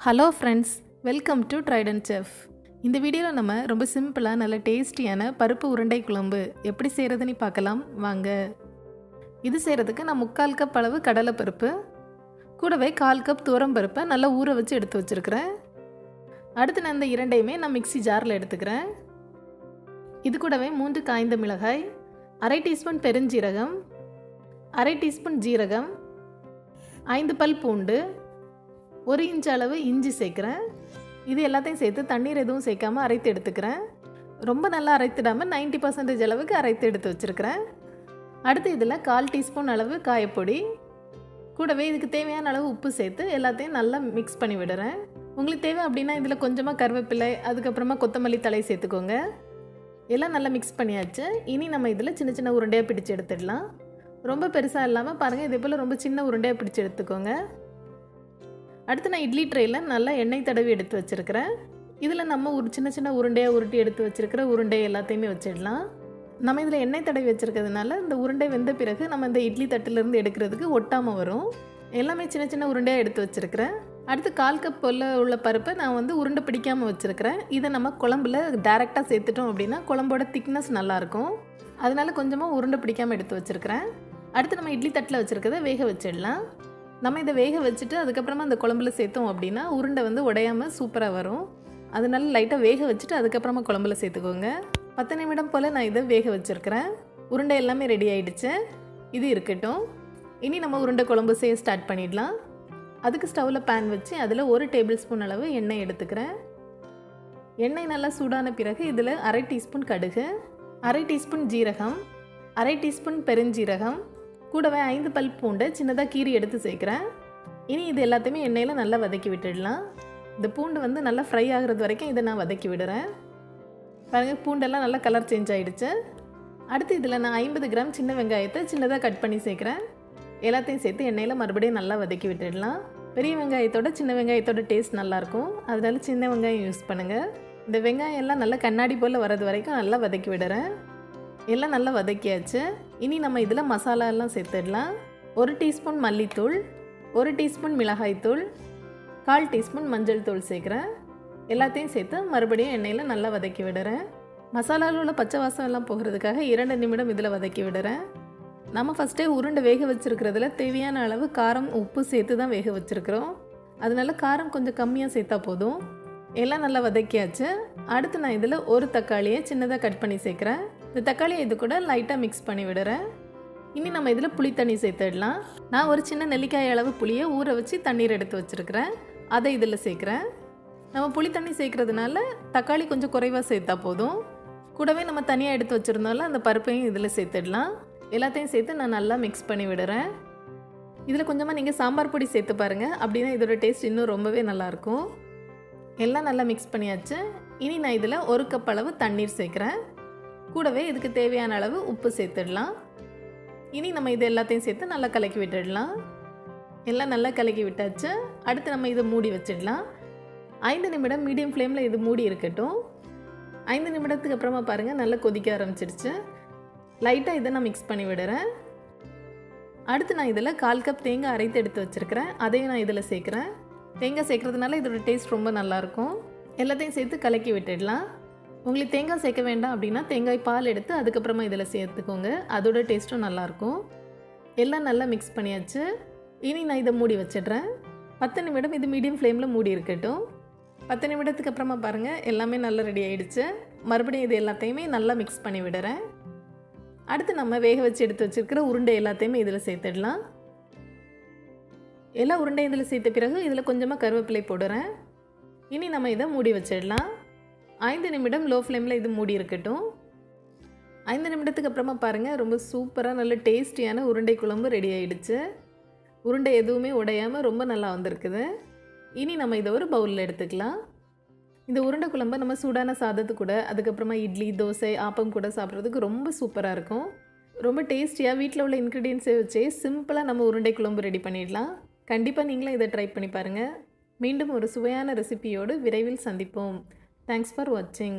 Hello friends, welcome to Trident Chef. இந்த வீடியோவில் நம்ம ரொம்ப சிம்பிளாக நல்ல டேஸ்டியான பருப்பு உருண்டை குழம்பு எப்படி செய்கிறதுன்னு பார்க்கலாம் வாங்க. இது செய்கிறதுக்கு நான் 3/4 கப் அளவு கடலைப்பருப்பு கூடவே 1/4 கப் துவரம்பருப்பை நல்லா ஊற வச்சு எடுத்து வச்சுருக்கிறேன். அடுத்து நான் இந்த இரண்டையுமே நான் மிக்ஸி ஜாரில் எடுத்துக்கிறேன். இது கூடவே 3 காய்ந்த மிளகாய், 1/2 டீஸ்பூன் பெருஞ்சீரகம், 1/2 டீஸ்பூன் ஜீரகம், 5 பல் பூண்டு, 1 இன்ச் அளவு இஞ்சி சேர்க்குறேன். இது எல்லாத்தையும் சேர்த்து தண்ணீர் எதுவும் சேர்க்காமல் அரைத்து எடுத்துக்கிறேன். ரொம்ப நல்லா அரைத்திடாமல் 90% அளவுக்கு அரைத்து எடுத்து வச்சுருக்கிறேன். அடுத்து இதில் 1/4 டீஸ்பூன் அளவு காயப்பொடி கூடவே இதுக்கு தேவையான அளவு உப்பு சேர்த்து எல்லாத்தையும் நல்லா மிக்ஸ் பண்ணி விடுறேன். உங்களுக்கு தேவை அப்படின்னா இதில் கொஞ்சமாக கருவேப்பிலை, அதுக்கப்புறமா கொத்தமல்லி தழை சேர்த்துக்கோங்க. எல்லாம் நல்லா மிக்ஸ் பண்ணியாச்சு. இனி நம்ம இதில் சின்ன சின்ன உருண்டையாக பிடிச்சி எடுத்துடலாம். ரொம்ப பெருசாக இல்லாமல் பாருங்கள், இதே போல் ரொம்ப சின்ன உருண்டையாக பிடிச்சி எடுத்துக்கோங்க. அடுத்து நான் இட்லி ட்ரேயில் நல்லா எண்ணெய் தடவி எடுத்து வச்சுருக்கிறேன். இதில் நம்ம ஒரு சின்ன சின்ன உருண்டையாக உருட்டி எடுத்து வச்சுருக்கிற உருண்டை எல்லாத்தையுமே வச்சிடலாம். நம்ம இதில் எண்ணெய் தடவி வச்சுருக்கிறதுனால இந்த உருண்டை வெந்த பிறகு நம்ம இந்த இட்லி தட்டிலேருந்து எடுக்கிறதுக்கு ஒட்டாமல் வரும். எல்லாமே சின்ன சின்ன உருண்டையாக எடுத்து வச்சுருக்கிறேன். அடுத்து 1/4 கப் போல் உள்ள பருப்பை நான் உருண்டை பிடிக்காமல் வச்சுருக்கிறேன். இதை நம்ம குழம்புல டேரெக்டாக சேர்த்துட்டோம் அப்படின்னா குழம்போட திக்னஸ் நல்லாயிருக்கும். அதனால கொஞ்சமாக உருண்டை பிடிக்காமல் எடுத்து வச்சுருக்கிறேன். அடுத்து நம்ம இட்லி தட்டில் வச்சுருக்கிறத வேக வச்சிடலாம். நம்ம இதை வேக வச்சுட்டு அதுக்கப்புறமா அந்த குழம்புல சேர்த்தோம் அப்படின்னா உருண்டை உடையாமல் சூப்பராக வரும். அதனால லைட்டாக வேக வச்சுட்டு அதுக்கப்புறமா குழம்புல சேர்த்துக்கோங்க. 10 நிமிடம் போல் நான் இதை வேக வச்சுருக்கிறேன். உருண்டை எல்லாமே ரெடி ஆகிடுச்சு. இது இருக்கட்டும். இனி நம்ம உருண்டை குழம்பு செய்ய ஸ்டார்ட் பண்ணிடலாம். அதுக்கு ஸ்டவ்வில் பேன் வச்சு அதில் 1 டேபிள் ஸ்பூன் அளவு எண்ணெய் எடுத்துக்கிறேன். எண்ணெய் நல்லா சூடான பிறகு இதில் 1/2 டீஸ்பூன் கடுகு, 1/2 டீஸ்பூன் ஜீரகம், 1/2 டீஸ்பூன் பெருஞ்சீரகம் கூடவே 5 பல் பூண்டை சின்னதாக கீறி எடுத்து சேர்க்குறேன். இனி இது எல்லாத்தையுமே எண்ணெயில் நல்லா வதக்கி விட்டுடலாம். இந்த பூண்டு நல்லா ஃப்ரை ஆகிறது வரைக்கும் இதை நான் வதக்கி விடுறேன். பாருங்கள், பூண்டெல்லாம் நல்லா கலர் சேஞ்ச் ஆகிடுச்சு. அடுத்து இதில் நான் 50 கிராம் சின்ன வெங்காயத்தை சின்னதாக கட் பண்ணி சேர்க்குறேன். எல்லாத்தையும் சேர்த்து எண்ணெயில் மறுபடியும் நல்லா வதக்கி விட்டுடலாம். பெரிய வெங்காயத்தோட சின்ன வெங்காயத்தோட டேஸ்ட் நல்லாயிருக்கும். அதனால சின்ன வெங்காயம் யூஸ் பண்ணுங்கள். இந்த வெங்காயம் எல்லாம் நல்லா கண்ணாடி போல் வர்றது வரைக்கும் நல்லா வதக்கி விடுறேன். எல்லாம் நல்லா வதக்கியாச்சு. இனி நம்ம இதில் மசாலா எல்லாம் சேர்த்துடலாம். 1 டீஸ்பூன் மல்லித்தூள், 1 டீஸ்பூன் மிளகாய்த்தூள், 1/4 டீஸ்பூன் மஞ்சள் தூள் சேர்க்குறேன். எல்லாத்தையும் சேர்த்து மறுபடியும் எண்ணெயில் நல்லா வதக்கி விடுறேன். மசாலாவில் உள்ள பச்சை வாசம் எல்லாம் போகிறதுக்காக 2 நிமிடம் இதில் வதக்கி விடுறேன். நம்ம ஃபஸ்ட்டே உருண்டை வேக வச்சுருக்கிறதுல தேவையான அளவு காரம் உப்பு சேர்த்து தான் வேக வச்சுருக்கிறோம். அதனால காரம் கொஞ்சம் கம்மியாக சேர்த்தா போதும். எல்லாம் நல்லா வதக்கியாச்சு. அடுத்து நான் இதில் 1 தக்காளியை சின்னதாக கட் பண்ணி சேர்க்குறேன். இந்த தக்காளியை இது கூட லைட்டாக மிக்ஸ் பண்ணி விடுறேன். இனி நம்ம இதில் புளி தண்ணி சேர்த்துடலாம். நான் ஒரு சின்ன நெல்லிக்காய் அளவு புளியை ஊற வச்சு தண்ணீர் எடுத்து வச்சுருக்கிறேன். அதை இதில் சேர்க்குறேன். நம்ம புளி தண்ணி சேர்க்குறதுனால தக்காளி கொஞ்சம் குறைவாக சேர்த்தா போதும். கூடவே நம்ம தனியாக எடுத்து வச்சுருந்தோம்ல அந்த பருப்பையும் இதில் சேர்த்துடலாம். எல்லாத்தையும் சேர்த்து நான் நல்லா மிக்ஸ் பண்ணி விடுறேன். இதில் கொஞ்சமாக நீங்கள் சாம்பார் பொடி சேர்த்து பாருங்கள். அப்படின்னா இதோட டேஸ்ட் இன்னும் ரொம்பவே நல்லாயிருக்கும். எல்லாம் நல்லா மிக்ஸ் பண்ணியாச்சு. இனி நான் இதில் 1 கப் அளவு தண்ணீர் சேர்க்குறேன். கூடவே இதுக்கு தேவையான அளவு உப்பு சேர்த்துடலாம். இனி நம்ம இது எல்லாத்தையும் சேர்த்து நல்லா கலக்கி விட்டுடலாம். எல்லாம் நல்லா கலக்கி விட்டாச்சு. அடுத்து நம்ம இதை மூடி வச்சிடலாம். 5 நிமிடம் மீடியம் ஃப்ளேமில் இது மூடி இருக்கட்டும். 5 நிமிடத்துக்கு அப்புறமா பாருங்கள், நல்லா கொதிக்க ஆரம்பிச்சிருச்சு. லைட்டாக இதை நான் மிக்ஸ் பண்ணி விடுறேன். அடுத்து நான் இதில் 1/4 கப் தேங்காய் அரைத்து எடுத்து வச்சுருக்கிறேன். அதையும் நான் இதில் சேர்க்குறேன். தேங்காய் சேர்க்குறதுனால இதோட டேஸ்ட் ரொம்ப நல்லாயிருக்கும். எல்லாத்தையும் சேர்த்து கலக்கி விட்டுடலாம். உங்களுக்கு தேங்காய் சேர்க்க வேண்டாம் அப்படின்னா தேங்காய் பால் எடுத்து அதுக்கப்புறமா இதில் சேர்த்துக்கோங்க. அதோட டேஸ்ட்டும் நல்லாயிருக்கும். எல்லாம் நல்லா மிக்ஸ் பண்ணியாச்சு. இனி நான் இதை மூடி வச்சிடுறேன். 10 நிமிடம் இது மீடியம் ஃப்ளேமில் மூடி இருக்கட்டும். 10 நிமிடத்துக்கு அப்புறமா பாருங்கள், எல்லாமே நல்லா ரெடி ஆகிடுச்சு. மறுபடியும் இது எல்லாத்தையுமே நல்லா மிக்ஸ் பண்ணி விடுறேன். அடுத்து நம்ம வேக வச்சு எடுத்து வச்சுருக்கிற உருண்டை எல்லாத்தையுமே இதில் சேர்த்துடலாம். எல்லா உருண்டையும் இதில் சேர்த்த பிறகு இதில் கொஞ்சமாக கருவேப்பிலை போடுறேன். இனி நம்ம இதை மூடி வச்சிடலாம். 5 நிமிடம் லோ ஃப்ளேமில் இது மூடி இருக்கட்டும். 5 நிமிடத்துக்கு அப்புறமா பாருங்கள், ரொம்ப சூப்பராக நல்ல டேஸ்டியான உருண்டை குழம்பு ரெடி ஆகிடுச்சு. உருண்டை எதுவுமே உடையாமல் ரொம்ப நல்லா வந்திருக்குது. இனி நம்ம இதை ஒரு பவுலில் எடுத்துக்கலாம். இந்த உருண்டை குழம்பை நம்ம சூடான சாதத்து கூட, அதுக்கப்புறமா இட்லி, தோசை, ஆப்பம் கூட சாப்பிட்றதுக்கு ரொம்ப சூப்பராக இருக்கும். ரொம்ப டேஸ்டியாக வீட்டில் உள்ள இன்க்ரீடியன்ஸை வச்சே சிம்பிளாக நம்ம உருண்டை குழம்பு ரெடி பண்ணிடலாம். கண்டிப்பாக நீங்களும் இதை ட்ரை பண்ணி பாருங்கள். மீண்டும் ஒரு சுவையான ரெசிபியோடு விரைவில் சந்திப்போம். தேங்க்ஸ் ஃபார் வாட்சிங்.